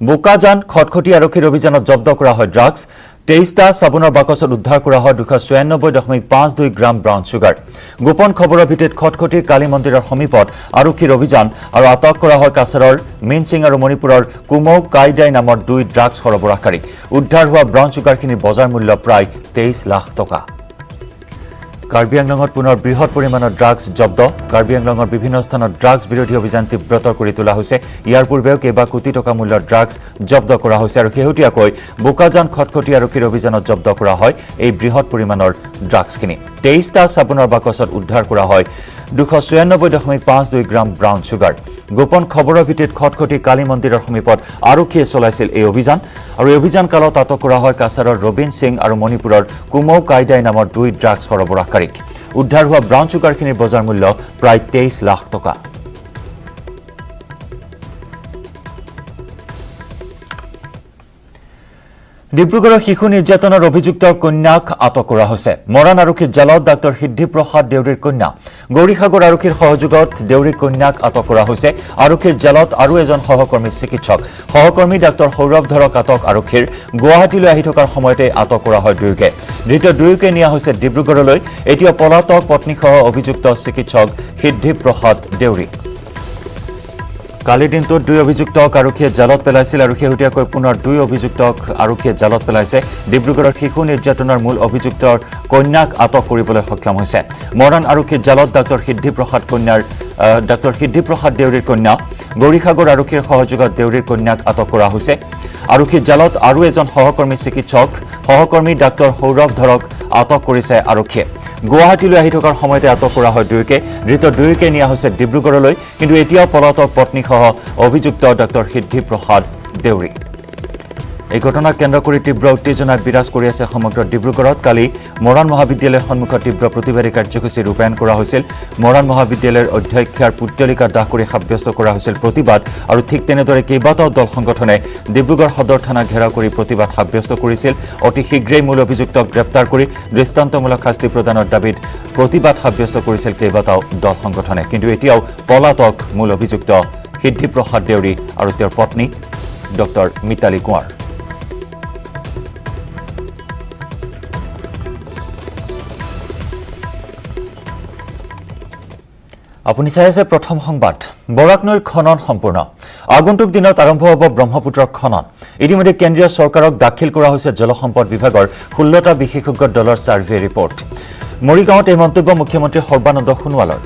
বোকাজান খটখটি আৰক্ষীৰ অভিযানত জব্দ কৰা হয় ড্ৰাগছ 23টা চাবোনৰ বাকচত উদ্ধাৰ কৰা হয় 296.52 গ্ৰাম ব্ৰাউন চুগাৰ গোপন খবৰৰ ভিত্তিত খটখটিৰ কালী মন্দিৰৰ সমীপত আৰক্ষীৰ অভিযান আৰু আটক কৰা হয় কাছাৰৰ মিনচিং আৰু মণিপুৰৰ কুমৌ কাইডাই নামৰ 2 ড্ৰাগছ সৰবৰাহকাৰী উদ্ধাৰ হোৱা ব্ৰাউন চুগাৰখিনিৰ বজাৰ মূল্য প্ৰায় 23 লাখ টকা কাৰ্বি আংলঙত পুনৰ বৃহৎ পৰিমাণৰ ড্ৰাগছ জব্দ কাৰ্বি আংলঙৰ বিভিন্ন স্থানত ড্ৰাগছ বিৰোধী অভিযান তীব্ৰতৰ কৰি তোলা হৈছে ইয়াৰ পূৰ্বেও কেইবা কোটি টকা মূল্যৰ ড্ৰাগছ জব্দ কৰা হৈছে আৰু শেহতীয়াকৈ বোকাজান খটখটি আৰক্ষীৰ অভিযানত জব্দ কৰা হয় এই বৃহৎ পৰিমাণৰ ড্ৰাগছখিনি 23টা চাবোনৰ বাকচত উদ্ধাৰ কৰা হয় 296.52 গ্ৰাম ব্ৰাউন চুগাৰ গোপন খবৰৰ ভিত্তিত খটখটি কালী মন্দিৰৰ সমীপত আৰক্ষীয়ে চলাইছিল এই অভিযান আৰু এই অভিযান কালত আটক কৰা হয় কাছাৰৰ ৰবীন সিং আৰু মণিপুৰৰ কুমৌ কাইডাই নামৰ 2 ড্ৰাগছ সৰবৰাহকাৰীক উদ্ধাৰ হোৱা ব্ৰাউন চুগাৰখিনিৰ বজাৰ মূল্য প্ৰায় 23 লাখ টকা ডিব্ৰুগড়ৰ শিশু নিৰ্যাতনৰ অভিযুক্তৰ কন্যাক আটক কৰা হৈছে মৰাণ আৰক্ষীৰ জালত ডাক্তৰ সিদ্ধিপ্ৰসাদ দেউৰীৰ কন্যা গৌৰীসাগৰ আৰক্ষীৰ সহযোগত দেউৰীৰ কন্যাক আটক কৰা হৈছে আৰক্ষীৰ জালত আৰু এজন সহকৰ্মী চিকিৎসক সহকৰ্মী ডাক্তৰ সৌৰভ ধৰক আটক আৰক্ষীৰ গুৱাহাটীলৈ আহি থকাৰ সময়তে আটক কৰা হয় দুয়োকে ধৃত দুয়োকে নিয়া হৈছে ডিব্ৰুগড়লৈ এতিয়া পলাতক পত্নীসহ অভিযুক্ত চিকিৎসক সিদ্ধিপ্ৰসাদ দেউৰী কালি দিনটোত 2 অভিযুক্তক আৰক্ষীয়ে জালত পেলাইছিল আৰু শেহতীয়াকৈ পুনৰ 2 অভিযুক্তক আৰক্ষীয়ে জালত পেলাইছে ডিব্ৰুগড়ৰ শিশু নিৰ্যাতনৰ মূল অভিযুক্তৰ কন্যাক আটক কৰিবলৈ সক্ষম হৈছে মৰাণ আৰক্ষীৰ জালত ডাক্তৰ সিদ্ধিপ্ৰসাদ দেউৰীৰ কন্যা গৌৰীসাগৰ আৰক্ষীৰ সহযোগত দেউৰীৰ কন্যাক আটক কৰা হৈছে আৰক্ষীৰ জালত আৰু এজন সহকৰ্মী চিকিৎসক সহকৰ্মী ডাক্তৰ সৌৰভ ধৰক আটক কৰিছে আৰক্ষীয়ে গুৱাহাটীলৈ আহি থকাৰ সময়তে আটক কৰা হয় দুয়োকে ধৃত দুয়োকে নিয়া হৈছে ডিব্ৰুগড়লৈ কিন্তু এতিয়াও পলাতক পত্নীসহ অভিযুক্ত ডাক্তৰ সিদ্ধিপ্ৰসাদ দেউৰী এই ঘটনাক কেন্দ্ৰ কৰি তীব্ৰ উত্তেজনা বিৰাজ কৰি আছে সমগ্ৰ ডিব্ৰুগড়ত। কালি মৰাণ মহাবিদ্যালয়ৰ সন্মুখত তীব্ৰ প্ৰতিবাদী কাৰ্যসূচী ৰূপায়ণ কৰা হৈছিল। মৰাণ মহাবিদ্যালয়ৰ অধ্যক্ষাৰ পুতলিকা দাহ কৰি সাব্যস্ত কৰা হৈছিল প্ৰতিবাদ, আৰু ঠিক তেনেদৰে কেইবাটাও দল সংগঠনে ডিব্ৰুগড় সদৰ থানা ঘেৰাও কৰি প্ৰতিবাদ সাব্যস্ত কৰিছিল। অতি শীঘ্ৰেই মূল অভিযুক্তক গ্ৰেপ্তাৰ কৰি দৃষ্টান্তমূলক শাস্তি প্ৰদানৰ দাবীত প্ৰতিবাদ সাব্যস্ত কৰিছিল কেইবাটাও দল সংগঠনে। কিন্তু এতিয়াও পলাতক মূল অভিযুক্ত সিদ্ধিপ্ৰসাদ দেউৰী আৰু তেওঁৰ পত্নী ডক্টৰ মিতালী কোঁৱৰ। আপুনি চাই আছে প্ৰথম সংবাদ। বৰাক নৈৰ খনন সম্পূৰ্ণ। আগন্তুক দিনত আৰম্ভ হ'ব ব্ৰহ্মপুত্ৰৰ খনন। ইতিমধ্যে কেন্দ্ৰীয় চৰকাৰক দাখিল কৰা হৈছে জলসম্পদ বিভাগৰ 16টা বিশেষজ্ঞৰ দলৰ ছাৰ্ভে ৰিপৰ্ট। মৰিগাঁৱত এই মন্তব্য মুখ্যমন্ত্ৰী সৰ্বানন্দ সোণোৱালৰ।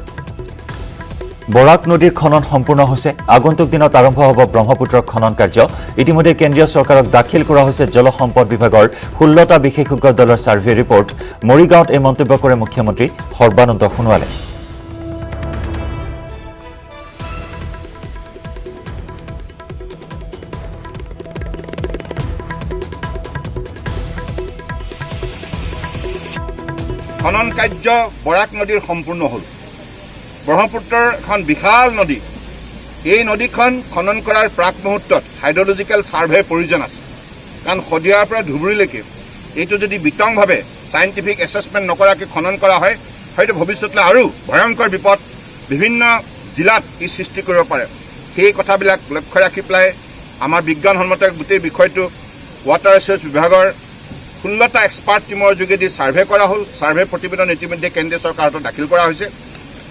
বৰাক নদীৰ খনন সম্পূৰ্ণ হৈছে। আগন্তুক দিনত আৰম্ভ হ'ব ব্ৰহ্মপুত্ৰৰ খনন কাৰ্য। ইতিমধ্যে কেন্দ্ৰীয় চৰকাৰক দাখিল কৰা হৈছে জলসম্পদ বিভাগৰ 16টা বিশেষজ্ঞ দলৰ ছাৰ্ভে ৰিপৰ্ট। মৰিগাঁৱত এই মন্তব্য কৰে মুখ্যমন্ত্ৰী সৰ্বানন্দ সোণোৱালে। খনন কাৰ্য বৰাক নদীৰ সম্পূৰ্ণ হ'ল। ব্ৰহ্মপুত্ৰৰ এখন বিশাল নদী। এই নদীখন খনন কৰাৰ প্ৰাক মুহূৰ্তত হাইড্ৰলজিকেল ছাৰ্ভে প্ৰয়োজন আছে, কাৰণ শদিয়াৰ পৰা ধুবুৰীলৈকে এইটো যদি বিতংভাৱে চাইণ্টিফিক এছেছমেণ্ট নকৰাকৈ খনন কৰা হয়, হয়তো ভৱিষ্যতলৈ আৰু ভয়ংকৰ বিপদ বিভিন্ন জিলাত ই সৃষ্টি কৰিব পাৰে। সেই কথাবিলাক লক্ষ্য ৰাখি পেলাই আমাৰ বিজ্ঞানসন্মত গোটেই বিষয়টো ৱাটাৰ ৰিচোৰ্চ বিভাগৰ 16টা এক্সপাৰ্ট টীমৰ যোগেদি ছাৰ্ভে কৰা হ'ল। ছাৰ্ভে প্ৰতিবেদন ইতিমধ্যে কেন্দ্ৰীয় চৰকাৰৰ হাতত দাখিল কৰা হৈছে।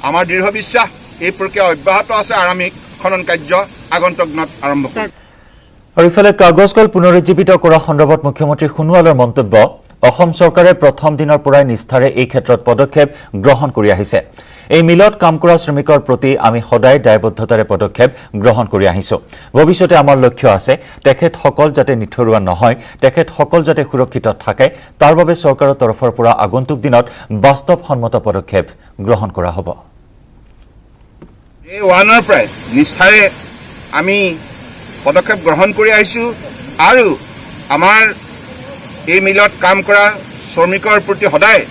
আমাৰ দৃঢ় বিশ্বাস এই প্ৰক্ৰিয়া অব্যাহত আছে আৰু আমি খনন কাৰ্য আগন্তুক দিনত আৰম্ভ কৰিম। আৰু ইফালে কাগজ কল পুনৰুজ্জীৱিত কৰা সন্দৰ্ভত মুখ্যমন্ত্ৰী সোণোৱালৰ মন্তব্য। অসম চৰকাৰে প্ৰথম দিনৰ পৰাই নিষ্ঠাৰে এই ক্ষেত্ৰত পদক্ষেপ গ্ৰহণ কৰি আহিছে। এই মিলত কাম কৰা শ্ৰমিকৰ প্ৰতি আমি সদায় দায়বদ্ধতাৰে পদক্ষেপ গ্ৰহণ কৰি আহিছোঁ। ভৱিষ্যতে আমাৰ লক্ষ্য আছে তেখেতসকল যাতে নিথৰুৱা নহয়, তেখেতসকল যাতে সুৰক্ষিত থাকে, তাৰ বাবে চৰকাৰৰ তৰফৰ পৰা আগন্তুক দিনত বাস্তৱসন্মত পদক্ষেপ গ্ৰহণ কৰা হ'ব। এই ওৱানৰ পৰাই নিষ্ঠাৰে আমি পদক্ষেপ গ্ৰহণ কৰি আহিছোঁ আৰু আমাৰ এই মিলত কাম কৰা শ্ৰমিকৰ প্ৰতি সদায়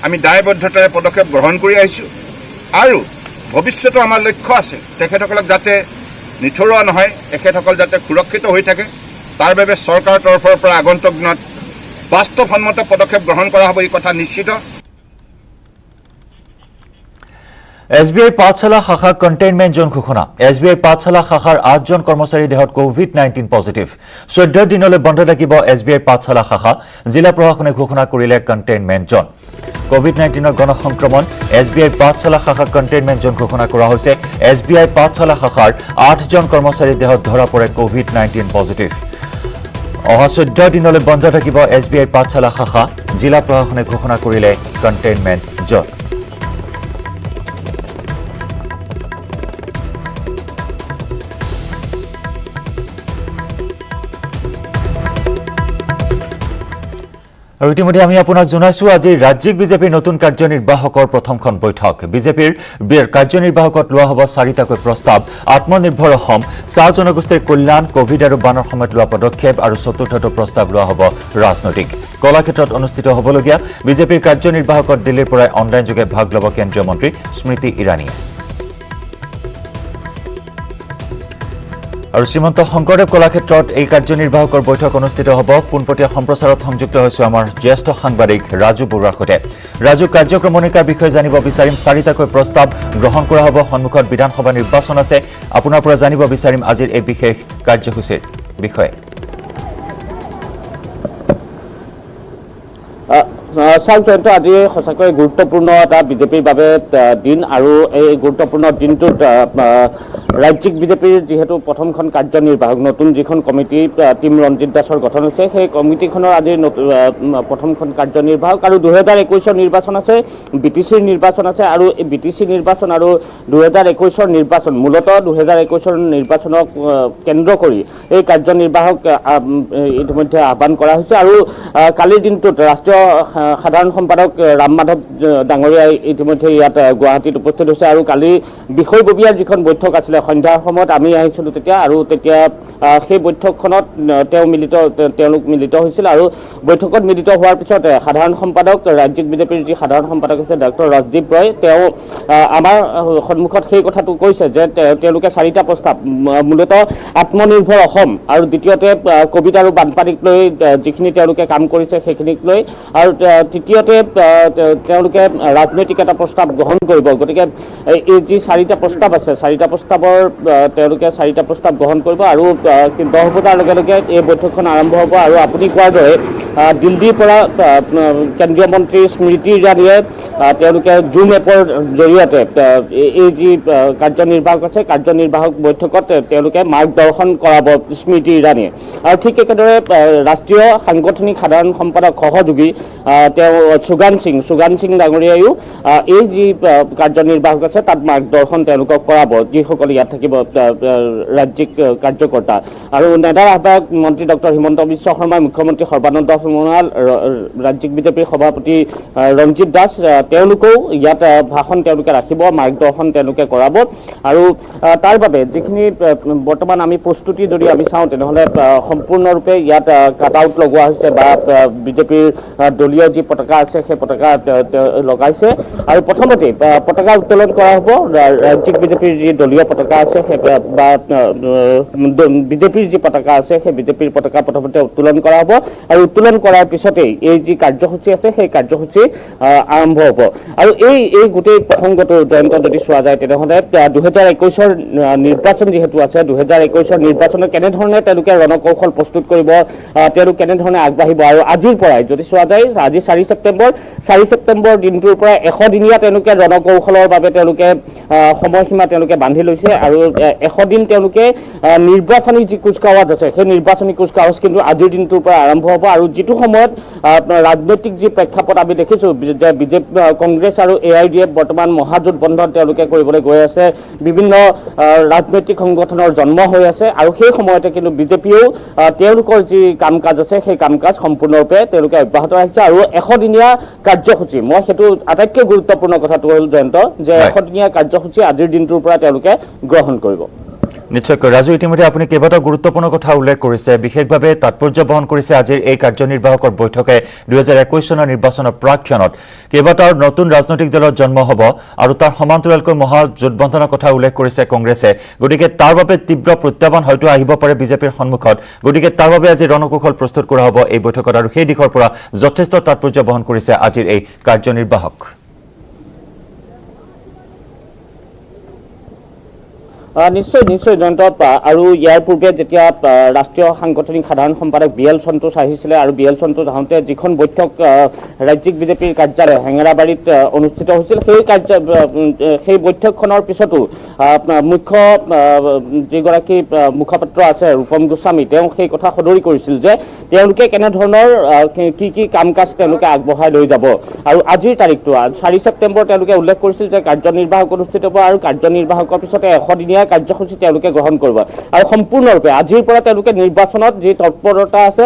আমি দায়বদ্ধতাৰে পদক্ষেপ গ্ৰহণ কৰি আহিছোঁ আৰু ভৱিষ্যতো আমাৰ লক্ষ্য আছে তেখেতসকলক যাতে নিথৰুৱা নহয়, তেখেতসকল যাতে সুৰক্ষিত হৈ থাকে, তাৰ বাবে চৰকাৰৰ তৰফৰ পৰা আগন্তুক দিনত বাস্তৱসন্মত পদক্ষেপ গ্ৰহণ কৰা হ'ব, এই কথা নিশ্চিত। SBI পাঠশালা শাখা কণ্টেইনমেণ্ট জোন ঘোষণা। SBI পাঠশালা শাখাৰ 8জন কৰ্মচাৰীৰ দেহত COVID-19 পজিটিভ। 14 দিনলৈ বন্ধ থাকিব SBI পাঠশালা শাখা। জিলা প্ৰশাসনে ঘোষণা কৰিলে কণ্টেইনমেণ্ট জোন। COVID-19ৰ গণসংক্ৰমণ SBI পাঠশালা শাখা কণ্টেইনমেণ্ট জোন ঘোষণা কৰা হৈছে। SBI পাঠশালা শাখাৰ 8জন কৰ্মচাৰীৰ দেহত ধৰা পৰে COVID-19 পজিটিভ। অহা 14 দিনলৈ বন্ধ থাকিব SBI পাঠশালা শাখা। জিলা প্ৰশাসনে ঘোষণা কৰিলে কণ্টেইনমেণ্ট জোন। আৰু ইতিমধ্যে আমি আপোনাক জনাইছো আজি ৰাজ্যিক বিজেপিৰ নতুন কাৰ্যনিৰ্বাহকৰ প্ৰথমখন বৈঠক। বিজেপিৰ কাৰ্যনিৰ্বাহকত লোৱা হ'ব 4টাকৈ প্ৰস্তাৱ। আত্মনিৰ্ভৰ অসম, চাহ জনগোষ্ঠীৰ কল্যাণ, কোভিড আৰু বানৰ সময়ত লোৱা পদক্ষেপ আৰু 4টো প্ৰস্তাৱ লোৱা হ'ব ৰাজনৈতিক। কলাক্ষেত্ৰত অনুষ্ঠিত হ'বলগীয়া বিজেপিৰ কাৰ্যনিৰ্বাহকত দিল্লীৰ পৰাই অনলাইনযোগে ভাগ ল'ব কেন্দ্ৰীয় মন্ত্ৰী স্মৃতি ইৰাণীয়ে। আৰু শ্ৰীমন্ত শংকৰদেৱ কলাক্ষেত্ৰত এই কাৰ্যনিৰ্বাহকৰ বৈঠক অনুষ্ঠিত হ'ব। পোনপটীয়া সম্প্ৰচাৰত সংযুক্ত হৈছোঁ আমাৰ জ্যেষ্ঠ সাংবাদিক ৰাজু বৰুৱাৰ সৈতে। ৰাজু, কাৰ্যক্ৰমণিকাৰ বিষয়ে জানিব বিচাৰিম। 4টাকৈ প্ৰস্তাৱ গ্ৰহণ কৰা হ'ব। সন্মুখত বিধানসভা নিৰ্বাচন আছে। আপোনাৰ পৰা জানিব বিচাৰিম আজিৰ এই বিশেষ কাৰ্যসূচীৰ বিষয়ে। চাওক জয়ন্ত, আজি সঁচাকৈ গুৰুত্বপূৰ্ণ এটা বিজেপিৰ বাবে দিন আৰু এই গুৰুত্বপূৰ্ণ দিনটোত ৰাজ্যিক বিজেপিৰ যিহেতু প্ৰথমখন কাৰ্যনিৰ্বাহক, নতুন যিখন কমিটি টীম ৰঞ্জিত দাসৰ গঠন হৈছে, সেই কমিটিখনৰ আজি প্ৰথমখন কাৰ্যনিৰ্বাহক আৰু 2021ৰ নিৰ্বাচন আছে, BTCৰ নিৰ্বাচন আছে আৰু এই BTC নিৰ্বাচন আৰু 2021ৰ নিৰ্বাচন, মূলতঃ 2021ৰ নিৰ্বাচনক কেন্দ্ৰ কৰি এই কাৰ্যনিৰ্বাহক ইতিমধ্যে আহ্বান কৰা হৈছে। আৰু কালিৰ দিনটোত ৰাষ্ট্ৰীয় সাধাৰণ সম্পাদক ৰাম মাধৱ ডাঙৰীয়া ইতিমধ্যে ইয়াত গুৱাহাটীত উপস্থিত হৈছে আৰু কালি বিষয়ববীয়াৰ যিখন বৈঠক আছিলে সন্ধ্যাৰ সময়ত আমি আহিছিলোঁ তেতিয়া আৰু তেতিয়া সেই বৈঠকখনত তেওঁলোক মিলিত হৈছিল আৰু বৈঠকত মিলিত হোৱাৰ পিছত সাধাৰণ সম্পাদক ৰাজ্যিক বিজেপিৰ যি সাধাৰণ সম্পাদক আছে ডক্টৰ ৰাজদীপ ৰয় তেওঁ আমাৰ সন্মুখত সেই কথাটো কৈছে যে তেওঁলোকে 4টা প্ৰস্তাৱ মূলতঃ আত্মনিৰ্ভৰ অসম আৰু দ্বিতীয়তে কোভিড আৰু বানপানীক লৈ যিখিনি তেওঁলোকে কাম কৰিছে সেইখিনিক লৈ আৰু তৃতীয়তে তেওঁলোকে ৰাজনৈতিক এটা প্ৰস্তাৱ গ্ৰহণ কৰিব গতিকে এই যি 4টা প্ৰস্তাৱ আছে 4টা প্ৰস্তাৱৰ তেওঁলোকে 4টা প্ৰস্তাৱ গ্ৰহণ কৰিব আৰু 10 বজাৰ লগে লগে এই বৈঠকখন আৰম্ভ হ'ব আৰু আপুনি কোৱাৰ দৰে দিল্লীৰ পৰা কেন্দ্ৰীয় মন্ত্ৰী স্মৃতি ইৰাণীয়ে তেওঁলোকে জুম এপৰ জৰিয়তে এই যি কাৰ্যনিৰ্বাহক আছে কাৰ্যনিৰ্বাহক বৈঠকত তেওঁলোকে মাৰ্গদৰ্শন কৰাব স্মৃতি ইৰাণীয়ে আৰু ঠিক একেদৰে ৰাষ্ট্ৰীয় সাংগঠনিক সাধাৰণ সম্পাদক সহযোগী তেওঁ সুগান সিং ডাঙৰীয়ায়ো এই যি কাৰ্যনিৰ্বাহক আছে তাত মাৰ্গদৰ্শন তেওঁলোকক কৰাব যিসকল ইয়াত থাকিব ৰাজ্যিক কাৰ্যকৰ্তা আৰু নেডাৰ আহ্বায়ক মন্ত্ৰী ডক্টৰ হিমন্ত বিশ্ব শৰ্মাই মুখ্যমন্ত্ৰী সৰ্বানন্দ সোণোৱাল ৰাজ্যিক বিজেপিৰ সভাপতি ৰঞ্জিত দাস তেওঁলোকেও ইয়াত ভাষণ তেওঁলোকে ৰাখিব মাৰ্গদৰ্শন তেওঁলোকে কৰাব আৰু তাৰ বাবে যিখিনি বৰ্তমান আমি প্ৰস্তুতি যদি আমি চাওঁ তেনেহ'লে সম্পূৰ্ণৰূপে ইয়াত কাট আউট লগোৱা হৈছে বা বিজেপিৰ দলীয় যি পতাকা আছে সেই পতাকা লগাইছে আৰু প্ৰথমতে পতাকা উত্তোলন কৰা হ'ব ৰাজ্যিক বিজেপিৰ যি দলীয় পতাকা আছে সেই বা বিজেপিৰ যি পতাকা আছে সেই বিজেপিৰ পতাকা প্ৰথমতে উত্তোলন কৰা হ'ব আৰু উত্তোলন কৰাৰ পিছতেই এই যি কাৰ্যসূচী আছে সেই কাৰ্যসূচী আৰম্ভ হ'ব আৰু এই গোটেই প্ৰসংগটো জয়ন্ত যদি চোৱা যায় তেনেহ'লে 2021ৰ নিৰ্বাচন যিহেতু আছে 2021ৰ নিৰ্বাচনত কেনেধৰণে তেওঁলোকে ৰণকৌশল প্ৰস্তুত কৰিব তেওঁলোক কেনেধৰণে আগবাঢ়িব আৰু আজিৰ পৰাই যদি চোৱা যায় আজি 4 ছেপ্টেম্বৰ দিনটোৰ পৰা 100 দিনীয়া তেওঁলোকে ৰণকৌশলৰ বাবে তেওঁলোকে সময়সীমা তেওঁলোকে বান্ধি লৈছে আৰু 100 দিন তেওঁলোকে নিৰ্বাচনী যি কুচকাৱাজ আছে সেই নিৰ্বাচনী কুচকাৱাজ কিন্তু আজিৰ দিনটোৰ পৰা আৰম্ভ হ'ব আৰু যিটো সময়ত ৰাজনৈতিক যি প্ৰেক্ষাপট আমি দেখিছোঁ যে বিজেপি কংগ্ৰেছ আৰু AIDF বৰ্তমান মহাজোঁট বন্ধন তেওঁলোকে কৰিবলৈ গৈ আছে বিভিন্ন ৰাজনৈতিক সংগঠনৰ জন্ম হৈ আছে আৰু সেই সময়তে কিন্তু বিজেপিয়েও তেওঁলোকৰ যি কাম কাজ আছে সেই কাম কাজ সম্পূৰ্ণৰূপে তেওঁলোকে অব্যাহত ৰাখিছে আৰু 100 দিনীয়া কাৰ্যসূচী মই সেইটো আটাইতকৈ গুৰুত্বপূৰ্ণ কথাটো হ'ল জয়ন্ত যে 100 দিনীয়া কাৰ্যসূচী আজিৰ দিনটোৰ পৰা তেওঁলোকে গ্ৰহণ কৰিব নিশ্চয়কৈ ৰাজু ইতিমধ্যে আপুনি কেইবাটাও গুৰুত্বপূৰ্ণ কথা উল্লেখ কৰিছে বিশেষভাৱে তাৎপৰ্য বহন কৰিছে আজিৰ এই কাৰ্যনিৰ্বাহকৰ বৈঠকে 2021 চনৰ নিৰ্বাচনৰ প্ৰাক্ষণত কেইবাটাও নতুন ৰাজনৈতিক দলৰ জন্ম হ'ব আৰু তাৰ সমান্তৰালকৈ মহাজোঁটবন্ধনৰ কথা উল্লেখ কৰিছে কংগ্ৰেছে গতিকে তাৰ বাবে তীব্ৰ প্ৰত্যাহ্বান হয়তো আহিব পাৰে বিজেপিৰ সন্মুখত গতিকে তাৰ বাবে আজি ৰণকৌশল প্ৰস্তুত কৰা হ'ব এই বৈঠকত আৰু সেই দিশৰ পৰা যথেষ্ট তাৎপৰ্য বহন কৰিছে আজিৰ এই কাৰ্যনিৰ্বাহক নিশ্চয় জয়ন্ত আৰু ইয়াৰ পূৰ্বে যেতিয়া ৰাষ্ট্ৰীয় সাংগঠনিক সাধাৰণ সম্পাদক BL সন্তোষ আহিছিলে আৰু BL সন্তোষ আহোঁতে যিখন বৈঠক ৰাজ্যিক বিজেপিৰ কাৰ্যালয় হেঙেৰাবাৰীত অনুষ্ঠিত হৈছিল সেই বৈঠকখনৰ পিছতো মুখ্য যিগৰাকী মুখপাত্ৰ আছে ৰূপম গোস্বামী তেওঁ সেই কথা সদৰি কৰিছিল যে তেওঁলোকে কেনেধৰণৰ কি কাম কাজ তেওঁলোকে আগবঢ়াই লৈ যাব আৰু আজিৰ তাৰিখটো 4 ছেপ্টেম্বৰ তেওঁলোকে উল্লেখ কৰিছিল যে কাৰ্যনিৰ্বাহক অনুষ্ঠিত হ'ব আৰু কাৰ্যনিৰ্বাহকৰ পিছতে 100 দিনীয়া কাৰ্যসূচী তেওঁলোকে গ্ৰহণ কৰিব আৰু সম্পূৰ্ণৰূপে আজিৰ পৰা তেওঁলোকে নিৰ্বাচনত যি তৎপৰতা আছে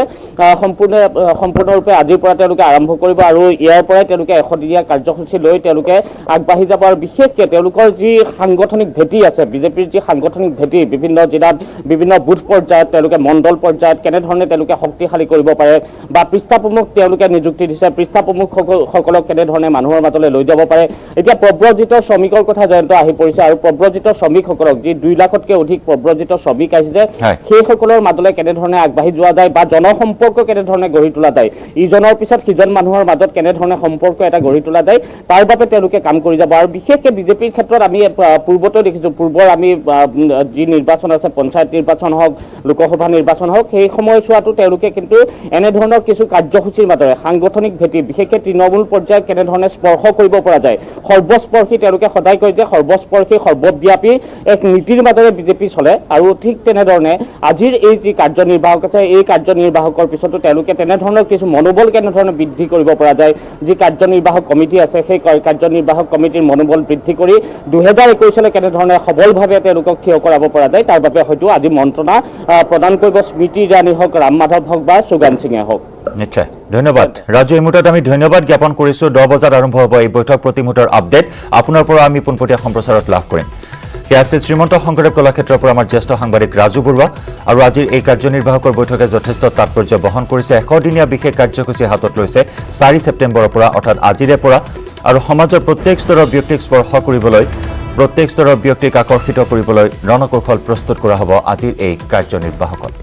সম্পূৰ্ণৰূপে আজিৰ পৰা তেওঁলোকে আৰম্ভ কৰিব আৰু ইয়াৰ পৰাই তেওঁলোকে 100 দিনীয়া কাৰ্যসূচী লৈ তেওঁলোকে আগবাঢ়ি যাব আৰু বিশেষকৈ তেওঁলোকৰ যি সাংগঠনিক ভেটি আছে বিজেপিৰ যি সাংগঠনিক ভেটি বিভিন্ন জিলাত বিভিন্ন বুথ পৰ্যায়ত তেওঁলোকে মণ্ডল পৰ্যায়ত কেনেধৰণে তেওঁলোকে শক্তিশালী কৰিব পাৰে বা পৃষ্ঠাপ্ৰমুখ তেওঁলোকে নিযুক্তি দিছে পৃষ্ঠাপ্ৰমুখসকলক কেনেধৰণে মানুহৰ মাজলৈ লৈ যাব পাৰে এতিয়া প্ৰব্ৰজিত শ্ৰমিকৰ কথা জয়ন্ত আহি পৰিছে আৰু প্ৰব্ৰজিত শ্ৰমিকসকলক যি 2 লাখতকৈ অধিক প্ৰব্ৰজিত শ্ৰমিক আহিছে সেইসকলৰ মাজলৈ কেনেধৰণে আগবাঢ়ি যোৱা যায় বা জনসম্পৰ্ক কেনেধৰণে গঢ়ি তোলা যায় ইজনৰ পিছত সিজন মানুহৰ মাজত কেনেধৰণে সম্পৰ্ক এটা গঢ়ি তোলা যায় তাৰ বাবে তেওঁলোকে কাম কৰি যাব আৰু বিশেষকৈ বিজেপিৰ ক্ষেত্ৰত আমি পূৰ্বতেও দেখিছোঁ পূৰ্বৰ আমি যি নিৰ্বাচন আছে পঞ্চায়ত নিৰ্বাচন হওক লোকসভা নিৰ্বাচন হওক সেই সময়ছোৱাতো তেওঁলোকে কিন্তু এনেধৰণৰ কিছু কাৰ্যসূচীৰ মাজেৰে সাংগঠনিক ভেটি বিশেষকৈ তৃণমূল পৰ্যায়ত কেনেধৰণে স্পৰ্শ কৰিব পৰা যায় সৰ্বস্পৰ্শী তেওঁলোকে সদায় কয় যে সৰ্বস্পৰ্শী সৰ্বব্যাপী এক নীতিৰ মাজেৰে বিজেপি চলে আৰু ঠিক তেনেধৰণে আজিৰ এই যি কাৰ্যনিৰ্বাহক আছে এই কাৰ্যনিৰ্বাহকৰ পিছতো তেওঁলোকে তেনেধৰণৰ কিছু মনোবল কেনেধৰণে বৃদ্ধি কৰিব পৰা যায় যি কাৰ্যনিৰ্বাহক কমিটি আছে সেই কাৰ্যনিৰ্বাহক কমিটিৰ মনোবল বৃদ্ধি কৰি 2021 কেনেধৰণে সবলভাৱে তেওঁলোকক থিয় কৰাব পৰা যায় তাৰ বাবে হয়তো আজি মন্ত্ৰণা প্ৰদান কৰিব স্মৃতি ইৰাণী হওক ৰাম মাধৱ হওক বা সুগান সিঙে হওক নিশ্চয় ধন্যবাদ ৰাজু। এই মুহূৰ্তত আমি ধন্যবাদ জ্ঞাপন কৰিছোঁ। 10 বজাত আৰম্ভ হ'ব এই বৈঠক। প্ৰতি মুহূৰ্তৰ আপডেট আপোনাৰ পৰা আমি পোনপটীয়া সম্প্ৰচাৰত লাভ কৰিম। সেয়া আছিল শ্ৰীমন্ত শংকৰদেৱ কলাক্ষেত্ৰৰ পৰা আমাৰ জ্যেষ্ঠ সাংবাদিক ৰাজু বৰুৱা। আৰু আজিৰ এই কাৰ্যনিৰ্বাহকৰ বৈঠকে যথেষ্ট তাৎপৰ্য বহন কৰিছে। 100 দিনীয়া বিশেষ কাৰ্যসূচী হাতত লৈছে 4 ছেপ্টেম্বৰৰ পৰা, অৰ্থাৎ আজিৰে পৰা। আৰু সমাজৰ প্ৰত্যেক স্তৰৰ ব্যক্তিক স্পৰ্শ কৰিবলৈ, প্ৰত্যেক স্তৰৰ ব্যক্তিক আকৰ্ষিত কৰিবলৈ ৰণকৌশল প্ৰস্তুত কৰা হ'ব আজিৰ এই কাৰ্যনিৰ্বাহকত।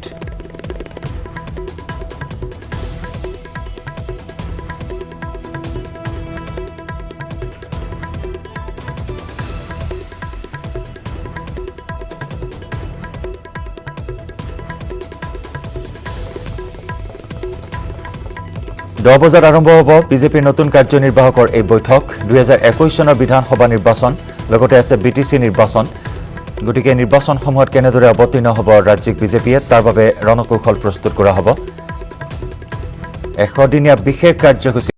দহ বজাত আৰম্ভ হ'ব বিজেপিৰ নতুন কাৰ্যনিৰ্বাহকৰ এই বৈঠক। 2021 চনৰ বিধানসভা নিৰ্বাচন, লগতে আছে BTC নিৰ্বাচন। গতিকে নিৰ্বাচনসমূহত কেনেদৰে অৱতীৰ্ণ হ'ব ৰাজ্যিক বিজেপিয়ে, তাৰ বাবে ৰণকৌশল প্ৰস্তুত কৰা হ'ব। 100 দিনীয়া বিশেষ কাৰ্যসূচী